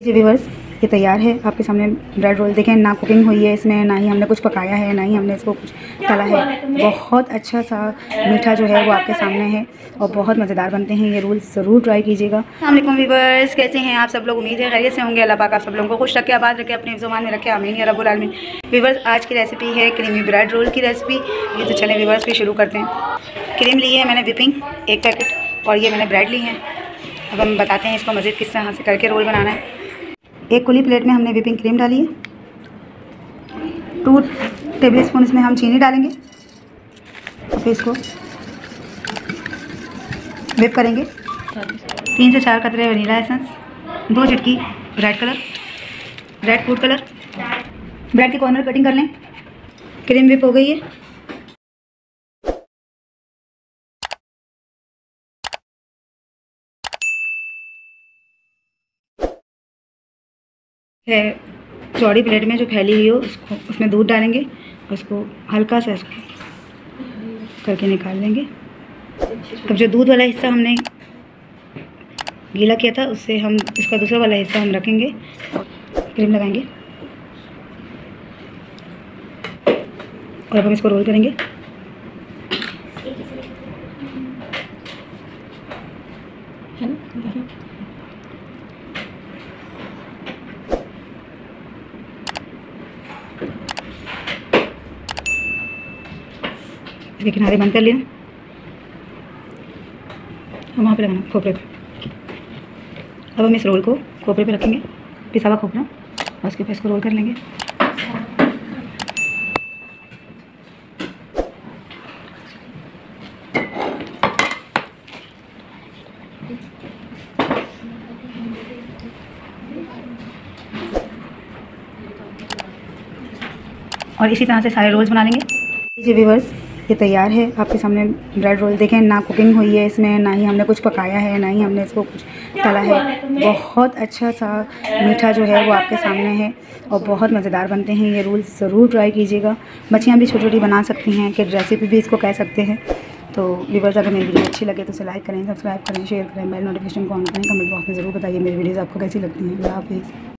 जी viewers, ये तैयार है आपके सामने ब्रेड रोल। देखें, ना कुकिंग हुई है इसमें, ना ही हमने कुछ पकाया है, ना ही हमने इसको कुछ तला है। बहुत अच्छा सा मीठा जो है वो आपके सामने है और बहुत मज़ेदार बनते हैं। ये रोल ज़रूर ट्राई कीजिएगा। अस्सलाम वालेकुम व्यूअर्स, कैसे हैं आप सब लोग? उम्मीद है खैरियत से होंगे। अल्लाह पाक आप सब लोगों को खुश रखे, आबाद रखे, अपने ज़ुबान में रखे, आमीन या रब्बुल आलमीन। व्यूअर्स, आज की रेसिपी है क्रीमी ब्रेड रोल की रेसिपी। ये तो चले व्यूअर्स फिर शुरू करते हैं। क्रीम ली है मैंने विपिंग 1 पैकेट, और ये मैंने ब्रेड ली है। अब हम बताते हैं इसको मज़ीद किस तरह से करके रोल बनाना है। एक खुली प्लेट में हमने विपिंग क्रीम डाली है। 2 टेबलस्पून इसमें हम चीनी डालेंगे, फिर इसको whip करेंगे। 3 से 4 कतरे वनीला एसेंस, 2 चिटकी रेड फूड कलर। ब्रेड की कॉर्नर कटिंग कर लें। क्रीम whip हो गई है चौड़ी प्लेट में जो फैली हुई हो उसको, उसमें दूध डालेंगे और उसको हल्का सा इसको करके निकाल लेंगे। अब जो दूध वाला हिस्सा हमने गीला किया था उससे हम इसका दूसरा वाला हिस्सा हम रखेंगे और क्रीम लगाएंगे, और अब हम इसको रोल करेंगे। इसके किनारे बंद कर लिया और वहाँ पे लगाना खोपरे पे। अब हम इस रोल को खोपरे पे रखेंगे, पिसा हुआ खोपरा, और उसके ऊपर इसको रोल कर लेंगे। और इसी तरह से सारे रोल्स बना लेंगे। जी व्यूअर्स, ये तैयार है आपके सामने ब्रेड रोल। देखें, ना कुकिंग हुई है इसमें, ना ही हमने कुछ पकाया है, ना ही हमने इसको कुछ तला है। बहुत अच्छा सा मीठा जो है वो आपके सामने है और बहुत मज़ेदार बनते हैं। ये रोल ज़रूर ट्राई कीजिएगा। बच्चियाँ भी छोटी छोटी बना सकती हैं, कि रेसिपी भी इसको कह सकते हैं। तो व्यूअर्स, अगर मेरी वीडियो अच्छी लगे तो उसे लाइक करें, सब्सक्राइब करें, शेयर करें, बेल नोटिफिकेशन को ऑन करें। कमेंट बॉक्स में ज़रूर बताइए मेरी वीडियोज़ आपको कैसी लगती हैं। अल्लाह हाफिज़।